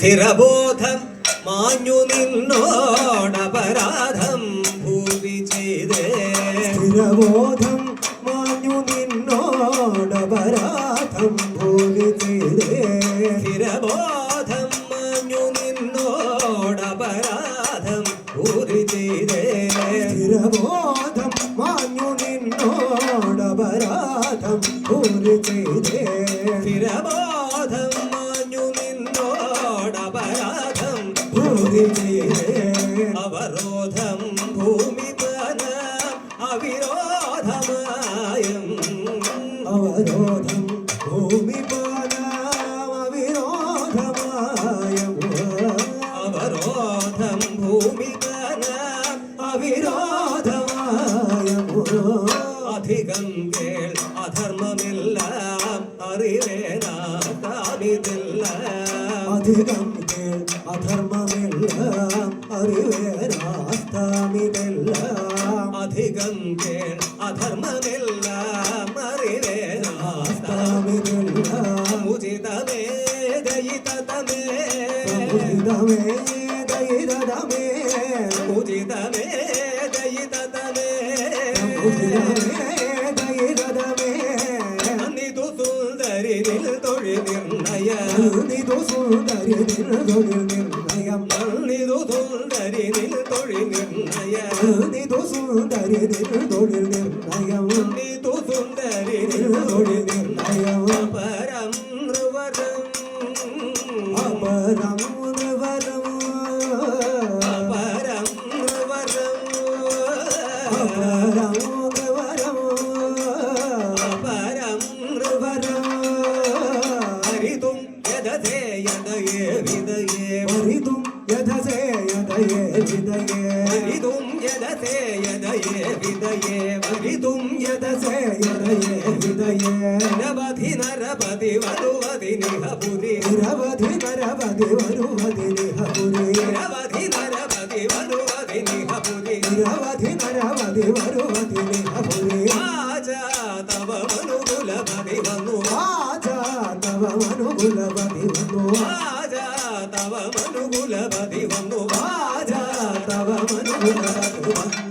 സ്ഥിരബോധം മാഞ്ഞു നിന്നോടപരാധം ഭൂവി ചെയ്തേ. സ്ഥിരബോധം മാഞ്ഞു നിന്നോടപരാധം ഭൂവി ചെയ്തേ. സ്ഥിരബോധം മാഞ്ഞു നിന്നോടപരാധം ഭൂവി ചെയ്തേ. സ്ഥിരബോധം മാഞ്ഞു നിന്നോടപരാധം ഭൂവി ചെയ്തേ. സ്ഥിരബോധം മാഞ്ഞു നിന്നോടപരാധം ഭൂവി ചെയ്തേ. അവരോധം ഭൂമിപന അവിരോധമായം. അവരോധം ഭൂമിപാനാം അവിരോധമായം. അവരോധം ഭൂമിപന അവിരോധമായം. അധികം കേൾ അധർമ്മമെല്ലാം അറിവേനാകാമിതില്ല. അധികം കേൾ അധർമ്മമെല്ലാം അറിവേനാസ്താമിതെല്ലാം. അധികം കേൾ അധർമ്മമെല്ലാം അറിവേനാസ്താമിതെല്ലാം. ഉചിതമേ ദയിതമേ ഉചിതമേ ദയിതമേ ഉചിതമേ ദയിതമേ ഉചിതമേ ദയിതമേ നിതു സുന്ദരി നിൽ തൊഴിൽ നിർണയം. നിതു സുന്ദരി നിൽ തൊഴിൽ നിർണയം. നിതു സുന്ദരി നിൽ തൊഴിൽ നിർണയം. നിതു സുന്ദരി നിൽ തൊഴിൽ നിർണയം. നിതു സുന്ദരി നിൽ തൊഴിൽ നിർണയം. പരം നൃവരം അപരം നൃവരം പരം നൃവരം അപരം നൃവരം പരം നൃവരം ഹരിതും യദതേ യദയേ വിദയേ. ഹരിതും യഥസേ യഥയേ വിദയേ. ഹരിതും യദതേ യദയേ വിദയേ. ഹരിതും യഥസേ യഥയേ വിദയേ. നിരവധി നരപതി വരുവതി നിഹപുരി. നിരവധി നരവധി വരുവതി നിഹപുരി. നിരവധി നരപതി വരുവതി നിഹപുരി. നിരവധി നരവധി വരുവതി നിഹപുരി. ആജാ തവ മനുകുലപതി വന്നു. ആജാ തവ മനുകുലപതി വന്നു. ആജാ തവ മനുകുലപതി വന്നു. ആജാ തവ മനുകുലപതി വന്നു.